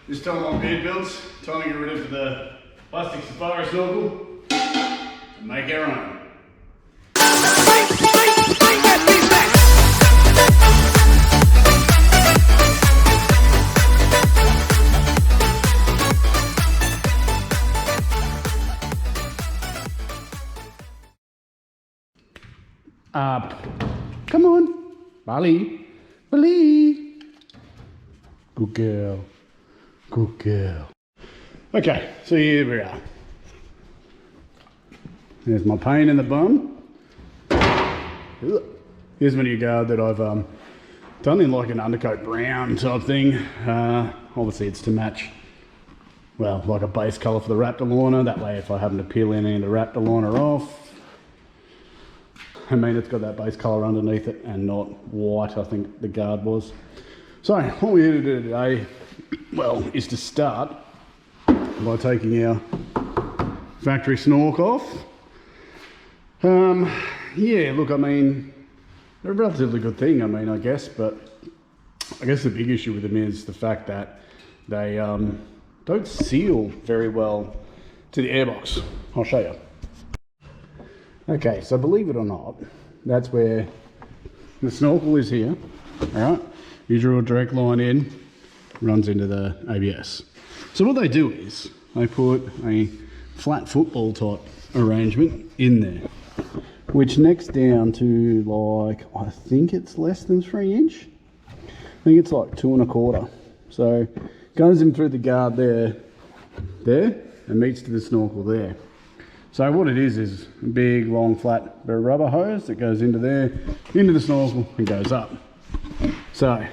This time on beard builds, time to get rid of the plastic safari snorkel and make our own. Come on, Bali, Bali. Good girl, good girl. Okay, so here we are. There's my paint in the bum. Here's my new guard that I've done in like an undercoat brown type thing. Obviously it's to match, well, like a base colour for the Raptor liner. That way if I happen to peel any of the Raptor liner off, I mean, it's got that base colour underneath it and not white, I think the guard was. So, what we're here to do today, well, is to start by taking our factory snorkel off. Yeah, look, I mean, they're a relatively good thing, I mean, I guess, but I guess the big issue with them is the fact that they don't seal very well to the airbox. I'll show you. Okay, so believe it or not, that's where the snorkel is here, alright? You draw a direct line in, runs into the ABS. So what they do is, they put a flat football type arrangement in there, which necks down to like, I think it's less than 3 inch. I think it's like 2 1/4. So, goes in through the guard there, and meets to the snorkel there. So what it is a big, long, flat bit of rubber hose that goes into there, into the snorkel, and goes up. So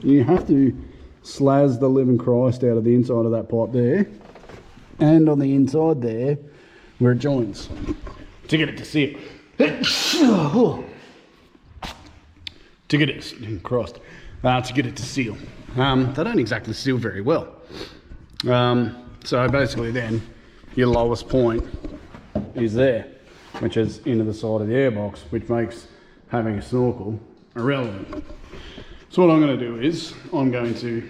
you have to slaz the living Christ out of the inside of that pipe there, and on the inside there, where it joins, to get it to seal. To get it to seal. They don't exactly seal very well. So basically then, your lowest point is there, which is into the side of the airbox, which makes having a snorkel irrelevant. So what I'm going to do is, I'm going to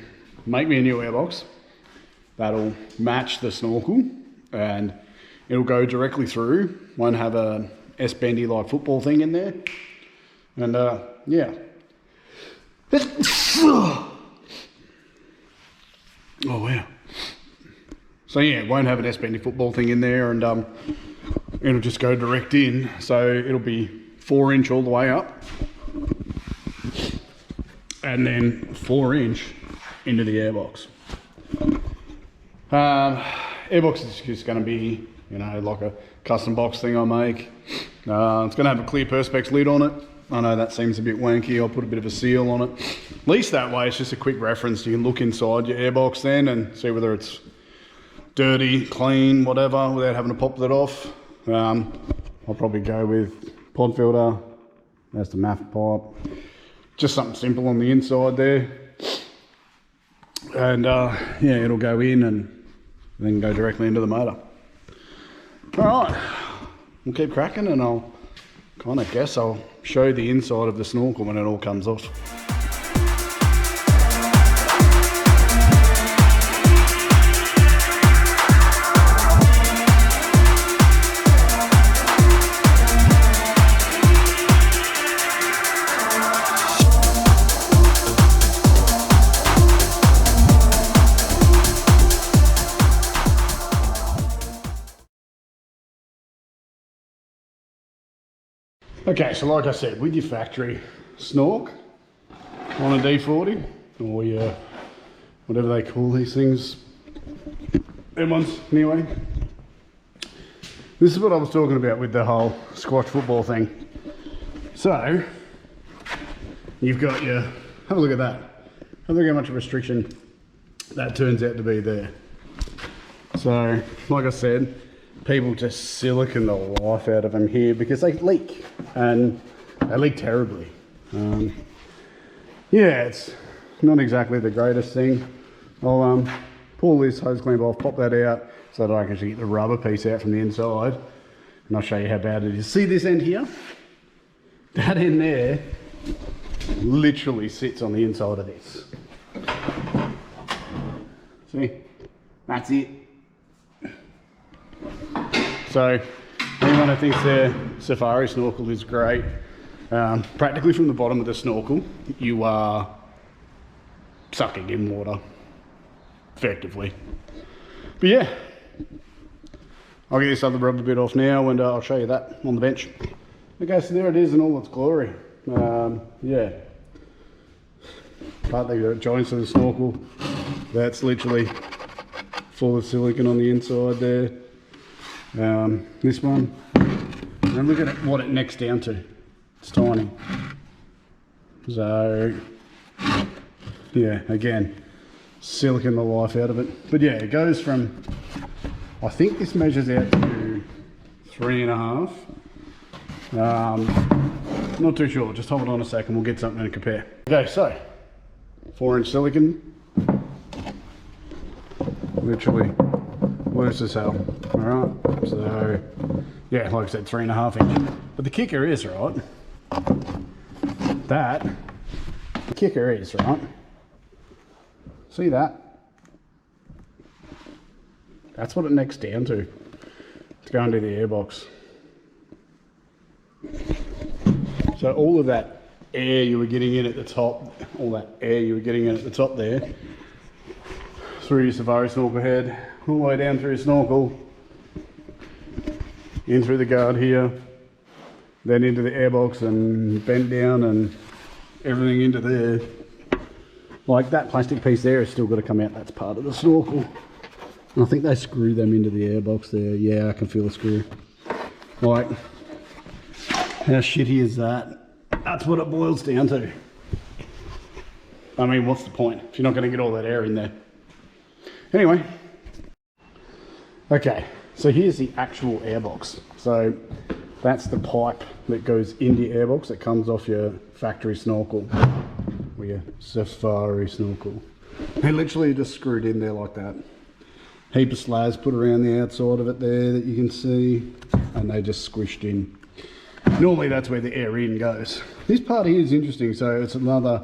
make me a new airbox that'll match the snorkel, and it'll go directly through, won't have a S-bendy like football thing in there, and yeah. Oh wow. So yeah, it won't have an S-bendy football thing in there, and it'll just go direct in, so it'll be 4 inch all the way up, and then 4 inch into the airbox. Airbox is just going to be, you know, like a custom box thing I make. It's going to have a clear Perspex lid on it. I know that seems a bit wanky. I'll put a bit of a seal on it. At least that way it's just a quick reference. You can look inside your airbox then and see whether it's dirty, clean, whatever, without having to pop that off. I'll probably go with pod filter. That's the MAF pipe. Just something simple on the inside there. And yeah, it'll go in and then go directly into the motor. Alright, we'll keep cracking, and I'll kind of guess I'll show the inside of the snorkel when it all comes off. Okay, so like I said, with your factory snork on a D40, or your, whatever they call these things, them ones anyway. This is what I was talking about with the whole squash football thing. So, you've got your, have a look at that. Have a look at how much restriction that turns out to be there. So, like I said, people just silicon the life out of them here because they leak, and they leak terribly. Yeah, it's not exactly the greatest thing. I'll pull this hose clamp off, pop that out so that I can actually get the rubber piece out from the inside, and I'll show you how bad it is. See this end here? That end there literally sits on the inside of this. See, that's it. So anyone who thinks their safari snorkel is great, practically from the bottom of the snorkel, you are sucking in water, effectively. But yeah, I'll get this other rubber bit off now and I'll show you that on the bench. Okay, so there it is in all its glory. Yeah, partly the joints of the snorkel, that's literally full of silicone on the inside there. This one, and look at what it necks down to. It's tiny. So yeah, again, silicone the life out of it. But yeah, it goes from, I think this measures out to 3.5. Not too sure, just hold on a second, we'll get something to compare. Okay, so 4-inch silicone, literally loose as hell. Alright, so yeah, like I said, 3.5 inch. But the kicker is, right, see that? That's what it necks down to go into the airbox. So all of that air you were getting in at the top, there, through your safari snorkel head, all the way down through your snorkel, in through the guard here, then into the airbox and bent down and everything into there. Like that plastic piece there has still got to come out, that's part of the snorkel. And I think they screw them into the airbox there. Yeah, I can feel the screw. Like, how shitty is that? That's what it boils down to. I mean, what's the point if you're not going to get all that air in there? Anyway. Okay, so here's the actual airbox. So that's the pipe that goes into your airbox that comes off your factory snorkel, or your safari snorkel. They literally just screwed in there like that. Heap of slabs put around the outside of it there that you can see, and they just squished in. Normally that's where the air in goes. This part here is interesting, so it's another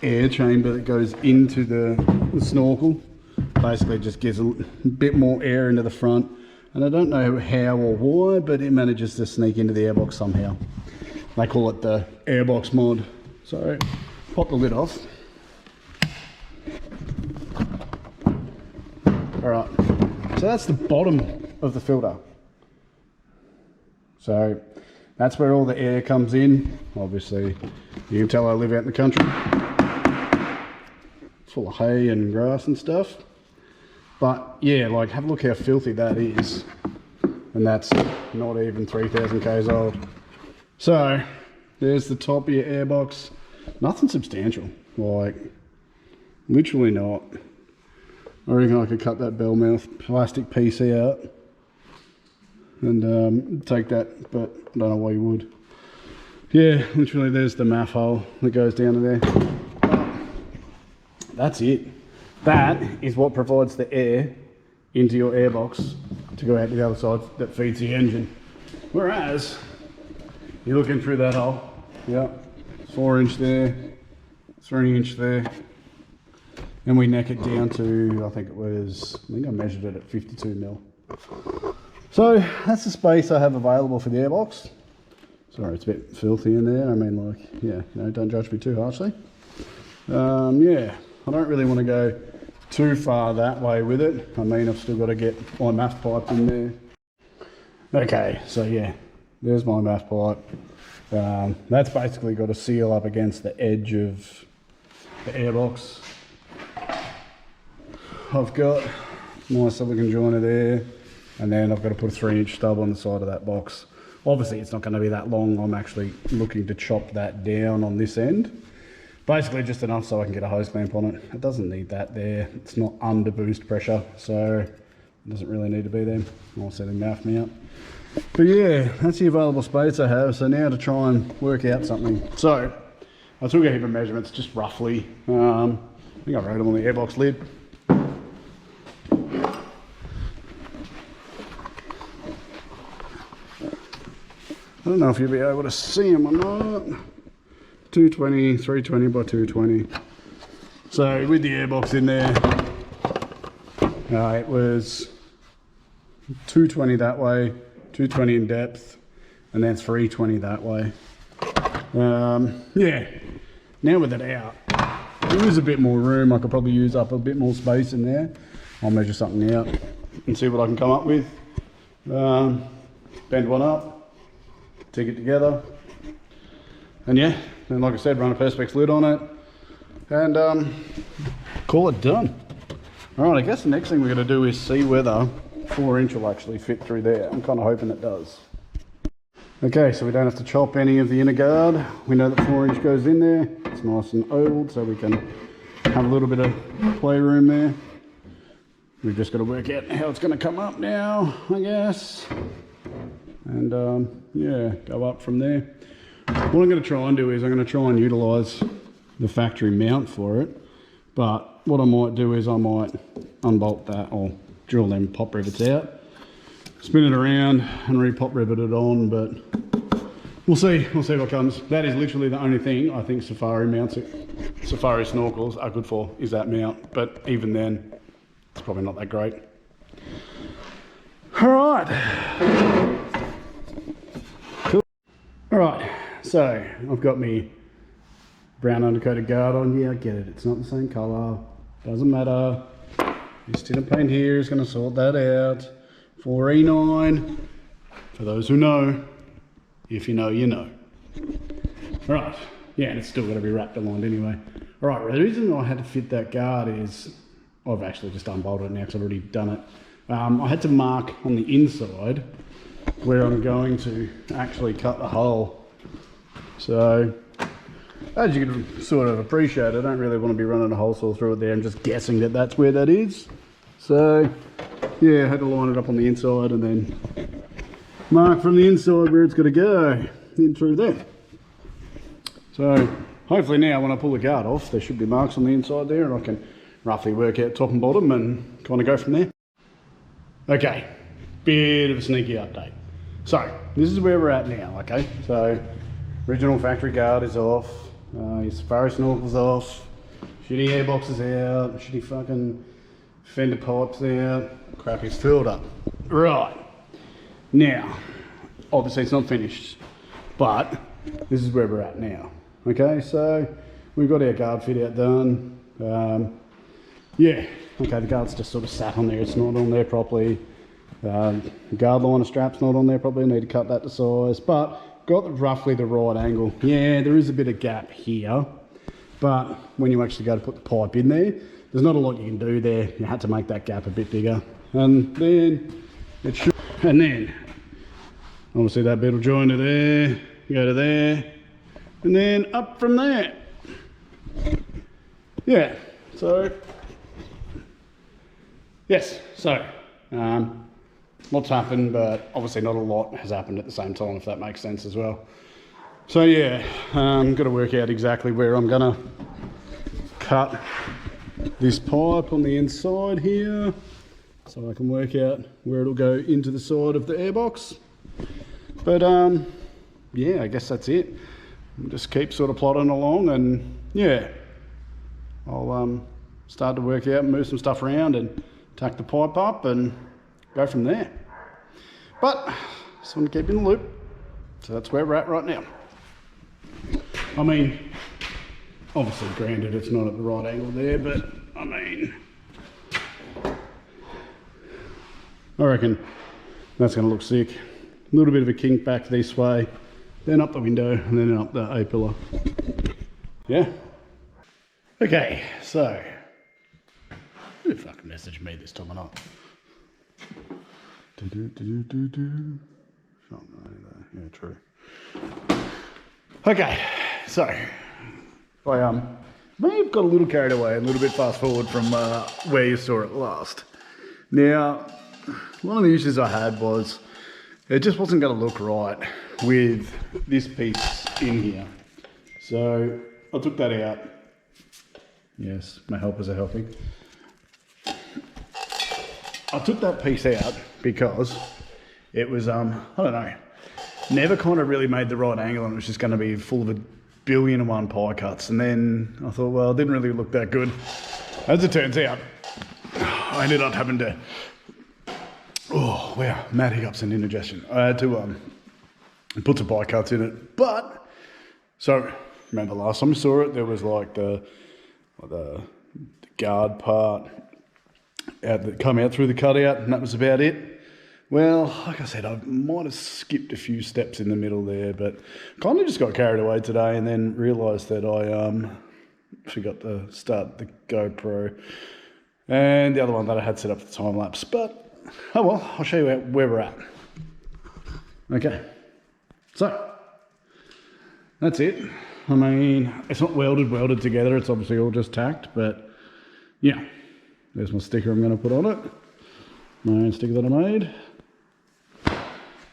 air chamber that goes into the snorkel. Basically just gives a bit more air into the front, and I don't know how or why, but it manages to sneak into the airbox somehow. They call it the Airbox mod. So pop the lid off. Alright, so that's the bottom of the filter. So that's where all the air comes in. Obviously, you can tell I live out in the country. Full of hay and grass and stuff. But yeah, like have a look how filthy that is. And that's not even 3,000 Ks old. So there's the top of your airbox. Nothing substantial, like literally not. I reckon I could cut that bell mouth plastic piece out and take that, but I don't know why you would. Yeah, literally there's the MAF hole that goes down to there. That's it. That is what provides the air into your airbox to go out to the other side that feeds the engine. Whereas, you're looking through that hole, yeah, 4-inch there, 3-inch there, and we neck it down to, I think I measured it at 52 mil. So that's the space I have available for the airbox. Sorry, it's a bit filthy in there. I mean, like, yeah, don't judge me too harshly. Yeah, I don't really want to go too far that way with it. I mean, I've still got to get my MAF pipe in there. Okay, so yeah, there's my MAF pipe. That's basically got to seal up against the edge of the airbox. I've got my silicone joiner there, and then I've got to put a 3-inch stub on the side of that box. Obviously it's not going to be that long. I'm actually looking to chop that down on this end. Basically just enough so I can get a hose clamp on it. It doesn't need that there. It's not under boost pressure, so it doesn't really need to be there. I'll set him mouth me up. But yeah, that's the available space I have. So now to try and work out something. So I took a heap of measurements, just roughly. I think I wrote them on the airbox lid. I don't know if you'll be able to see them or not. 220, 320 by 220. So with the airbox in there, It was 220 that way, 220 in depth, and then 320 that way. Yeah, now with it out, there is a bit more room. I could probably use up a bit more space in there. I'll measure something out and see what I can come up with. Bend one up, take it together, and yeah, then like I said, run a Perspex lid on it, and call it done. All right, I guess the next thing we're going to do is see whether 4-inch will actually fit through there. I'm kind of hoping it does. Okay, so we don't have to chop any of the inner guard. We know that 4-inch goes in there. It's nice and ovaled, so we can have a little bit of playroom there. We've just got to work out how it's going to come up now, I guess. And yeah, go up from there. What I'm going to try and do is I'm going to try and utilise the factory mount for it. But what I might do is I might unbolt that or drill them pop rivets out, spin it around and re-pop rivet it on, but we'll see what comes. That is literally the only thing I think safari snorkels are good for, is that mount. But even then, it's probably not that great. All right. Cool. All right, so I've got me brown undercoated guard on. Yeah, I get it. It's not the same colour. Doesn't matter. This tin of paint here is going to sort that out. 4E9. For those who know, if you know, you know. All right. Yeah, and it's still got to be wrapped aligned anyway. All right. The reason I had to fit that guard is I've actually just unbolted it now because I've already done it. I had to mark on the inside where I'm going to actually cut the hole. So, as you can sort of appreciate, I don't really want to be running a hole saw through it there. I'm just guessing that that's where that is. So, yeah, I had to line it up on the inside and then mark from the inside where it's got to go in through there. So, hopefully now when I pull the guard off, there should be marks on the inside there and I can roughly work out top and bottom and kind of go from there. Okay, bit of a sneaky update. So, this is where we're at now, okay? So, original factory guard is off, your safari snorkel's off, shitty airbox is out, shitty fucking fender pipes out, crap is filled up. Right, now, obviously it's not finished, but this is where we're at now. Okay, so we've got our guard fit out done. Yeah, okay, the guard's just sort of sat on there, it's not on there properly. Guard liner strap's not on there properly, I need to cut that to size, but got roughly the right angle. Yeah, there is a bit of gap here, but when you actually go to put the pipe in there, there's not a lot you can do there. You had to make that gap a bit bigger. And then it should, and then obviously that bit will join to there, go to there, and then up from there. Yeah, so yes, so lots happened, but obviously not a lot has happened at the same time, if that makes sense as well. So yeah, got to work out exactly where I'm gonna cut this pipe on the inside here, so I can work out where it'll go into the side of the airbox. But yeah, I guess that's it. Just keep sort of plodding along, and yeah, I'll start to work out and move some stuff around and tack the pipe up and go from there. But just want to keep in the loop. So that's where we're at right now. I mean, obviously granted it's not at the right angle there, but I mean, I reckon that's going to look sick. A little bit of a kink back this way, then up the window, and then up the A-pillar. Yeah. Okay, so who fucking messaged me this time or not? Yeah, true. Okay, so I may have got a little carried away, a little bit fast forward from where you saw it last. Now, one of the issues I had was it just wasn't going to look right with this piece in here. So I took that out. Yes, my helpers are helping. I took that piece out because it was, I don't know, never kind of really made the right angle, and it was just going to be full of 1,000,000,001 pie cuts. And then I thought, well, it didn't really look that good. As it turns out, I ended up having to, oh wow, mad hiccups and indigestion. I had to put some bike cuts in it, but, so remember last time I saw it, there was like the guard part that come out through the cutout, and that was about it. Well, like I said, I might have skipped a few steps in the middle there, but kind of just got carried away today and then realised that I forgot to start the GoPro and the other one that I had set up for the time lapse. But, oh well, I'll show you where we're at. Okay, so that's it. I mean, it's not welded together, it's obviously all just tacked, but yeah, there's my sticker I'm going to put on it. My own sticker that I made.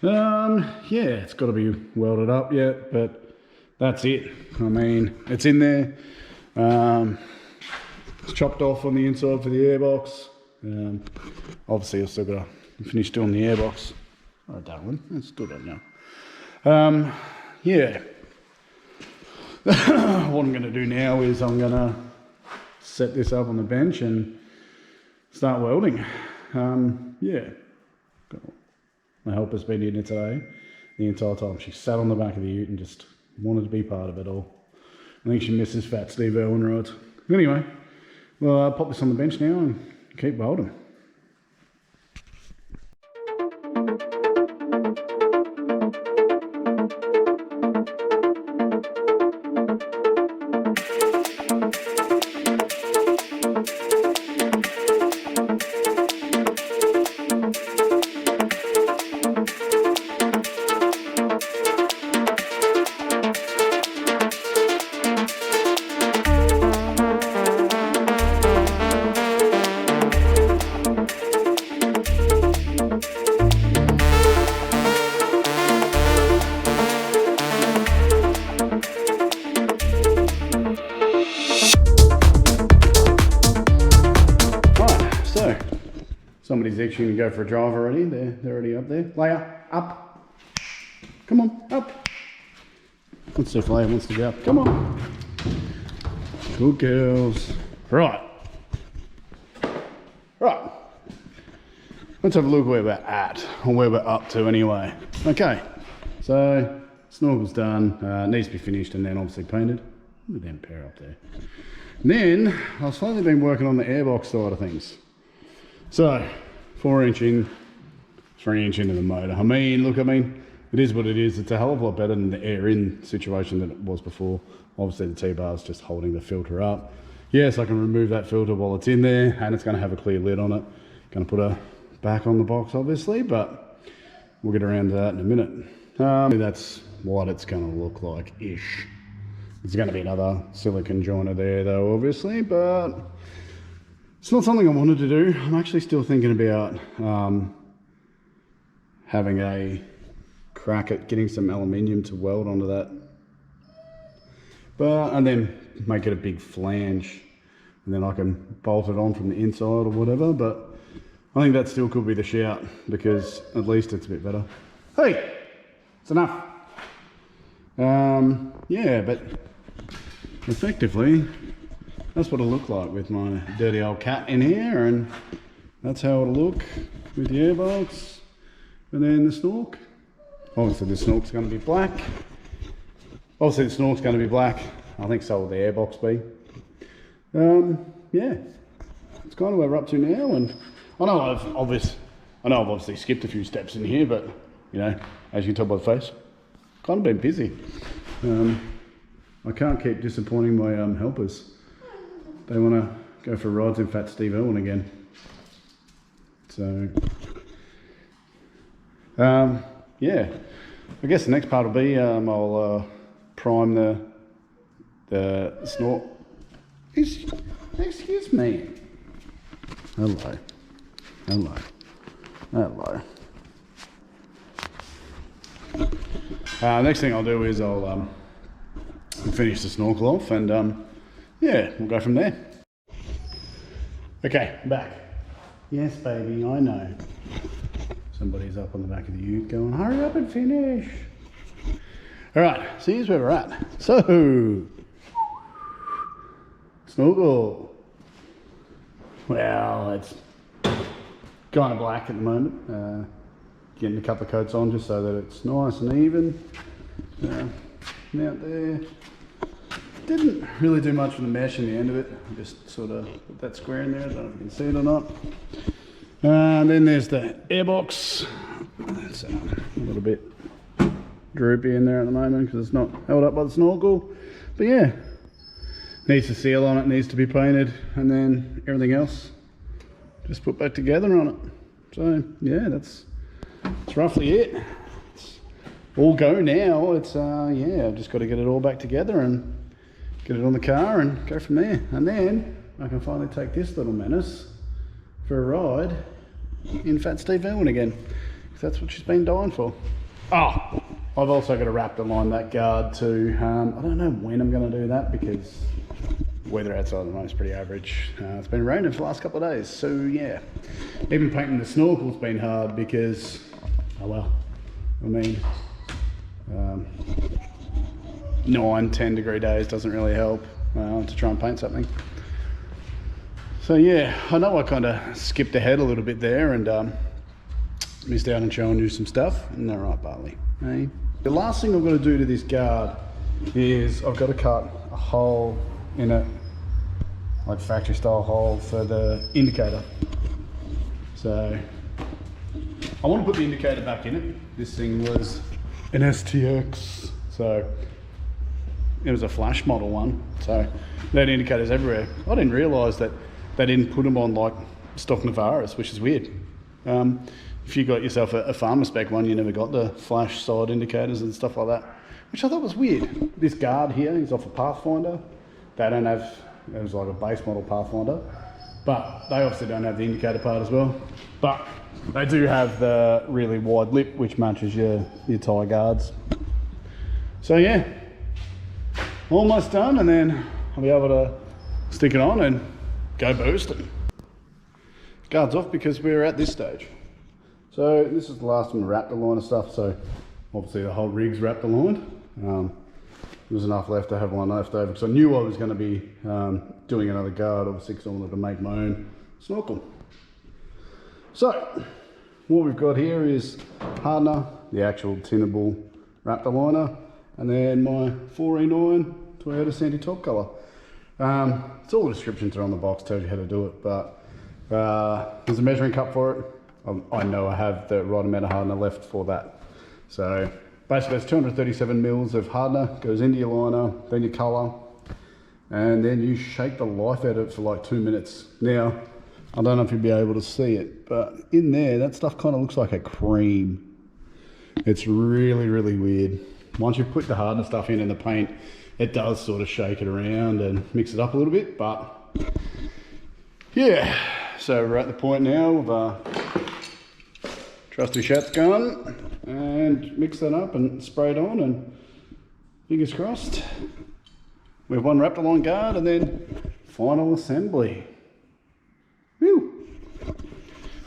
Yeah, it's got to be welded up yet, but that's it. I mean, it's in there. It's chopped off on the inside for the airbox. Obviously, I've still got to finish doing the airbox. Oh, that one. It's still done now. Yeah. What I'm going to do now is I'm going to set this up on the bench and start welding. Yeah. My helper's been in here today the entire time. She sat on the back of the ute and just wanted to be part of it all. I think she misses fat STEVE IRWIN rods. Anyway, well, I'll pop this on the bench now and keep welding. Somebody's actually going to go for a drive already. They're already up there. Leia, up. Come on, up. Let's see if Leia wants to go up. Come on. Good girls. Right. Right. Let's have a look where we're at, or where we're up to anyway. Okay. So, snorkel's done. Needs to be finished and then obviously painted. Look at them pair up there. And then, I've slowly been working on the airbox side of things. So, 4-inch in, 3-inch into the motor. I mean, it is what it is. It's a hell of a lot better than the air in situation that it was before. Obviously the T-bar is just holding the filter up. Yes, I can remove that filter while it's in there, and it's going to have a clear lid on it. Going to put a back on the box obviously, but we'll get around to that in a minute. That's what it's going to look like-ish. There's going to be another silicone joiner there though, obviously, but it's not something I wanted to do. I'm actually still thinking about having a crack at getting some aluminium to weld onto that. And then make it a big flange, and then I can bolt it on from the inside or whatever, but I think that still could be the shout, because at least it's a bit better. Hey, it's enough. Yeah, but effectively, that's what it'll look like with my dirty old cat in here, and that's how it'll look with the airbox. And then the snork. Obviously the snork's going to be black. I think so will the airbox be. Yeah, it's kind of where we're up to now, and I know I've obviously skipped a few steps in here, but you know, as you can tell by the face, kind of been busy. I can't keep disappointing my helpers. They want to go for rides in fat STEVE IRWIN again. So, yeah, I guess the next part will be I'll prime the snort. Excuse me. Hello. Next thing I'll do is I'll finish the snorkel off, and yeah, we'll go from there. Okay, I'm back. Yes, baby, I know. Somebody's up on the back of the ute going, hurry up and finish. All right, so here's where we're at. So, snorkel. Well, it's kind of black at the moment. Getting a couple of coats on just so that it's nice and even. Out there. Didn't really do much with the mesh in the end of it. Just sort of put that square in there. I don't know if you can see it or not. And then there's the Airbox. It's a little bit droopy in there at the moment because it's not held up by the Snorkel. But yeah, needs a seal on it, needs to be painted, and then everything else just put back together on it. So yeah, that's roughly it. It's all go now. It's yeah, I've just got to get it all back together and get it on the car and go from there. And then I can finally take this little menace for a ride in Fat Steve Irwin again, because that's what she's been dying for. Oh, I've also got to wrap align that guard too. I don't know when I'm going to do that because weather outside at the moment is pretty average. It's been raining for the last couple of days, so yeah. Even painting the Snorkel's been hard because, oh well, I mean, 9-10 degree days doesn't really help to try and paint something. So yeah, I know I kind of skipped ahead a little bit there and missed out on showing you some stuff. Isn't that right, Barley? Hey? The last thing I've got to do to this guard is I've got to cut a hole in it, like factory style hole for the indicator. So I want to put the indicator back in it. This thing was an STX, so it was a flash model one, so they had indicators everywhere. I didn't realise that they didn't put them on like stock Navaras, which is weird. If you got yourself a farmer spec one, you never got the flash side indicators and stuff like that, which I thought was weird. This guard here is off a Pathfinder. They don't have, it was like a base model Pathfinder, but they obviously don't have the indicator part as well. But they do have the really wide lip, which matches your tyre guards. So yeah, almost done, and then I'll be able to stick it on and go boosting. Guards off because we're at this stage. So this is the last one, wrapped align and stuff, so obviously the whole rig's wrapped aligned. There was enough left to have one left over because I knew I was going to be doing another guard, obviously, because I wanted to make my own Snorkel. So what we've got here is hardener, the actual tinnable wrapped aligner, and then my 4E9 Toyota Sandy top colour. It's all the descriptions are on the box, tells you how to do it, but there's a measuring cup for it. I know I have the right amount of hardener left for that. So basically it's 237 mils of hardener, goes into your liner, then your colour, and then you shake the life out of it for like 2 minutes. Now, I don't know if you'll be able to see it, but in there, that stuff kind of looks like a cream. It's really, really weird. Once you put the hardener stuff in and the paint, it does sort of shake it around and mix it up a little bit, but yeah. So we're at the point now of trusty shotgun and mix that up and spray it on, and fingers crossed we have one wrapped along guard and then final assembly. Woo!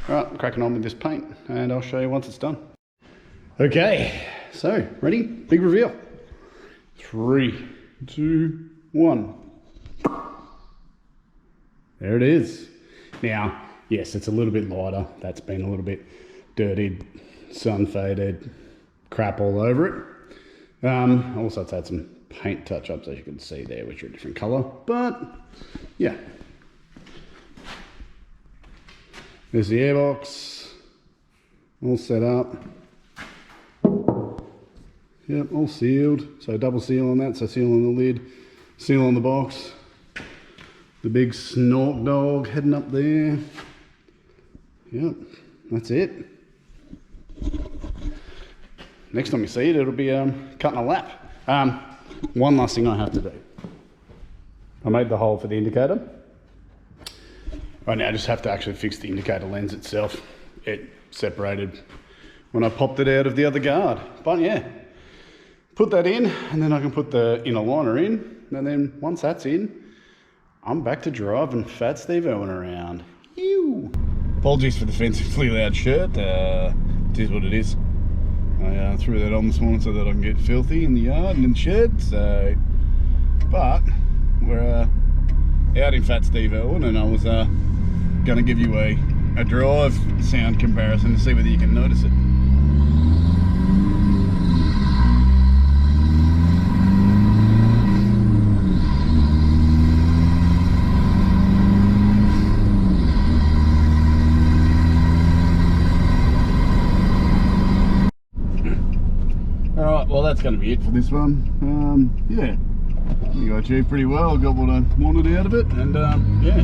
Right, cracking on with this paint and I'll show you once it's done. Okay, so ready? Big reveal. 3, 2, 1. There it is. Now, yes, it's a little bit lighter. That's been a little bit dirtied, sun faded, crap all over it. Also it's had some paint touch-ups, as you can see there, which are a different colour, but yeah. There's the airbox, all set up. Yep, all sealed, so double seal on that, so seal on the lid, seal on the box. The big Snork dog heading up there. Yep, that's it. Next time you see it, it'll be cutting a lap. One last thing I have to do. I made the hole for the indicator. Right now I just have to actually fix the indicator lens itself. It separated when I popped it out of the other guard. But yeah, put that in and then I can put the inner liner in. And then once that's in, I'm back to driving Fat Steve Irwin around. Ew. Apologies for the offensively loud shirt. It is what it is. I threw that on this morning so that I can get filthy in the yard and in the shed. So, but we're out in Fat Steve Irwin, and I was going to give you a a drive sound comparison to see whether you can notice it. Alright, well that's going to be it for this one. Yeah, I think I achieved pretty well, got what I wanted out of it, and yeah.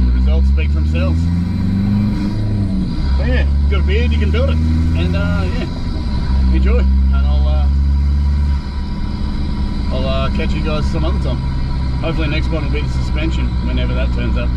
The results speak for themselves. So yeah, got a beard, you can build it, and yeah, enjoy, and I'll catch you guys some other time. Hopefully next one will be the suspension, whenever that turns up.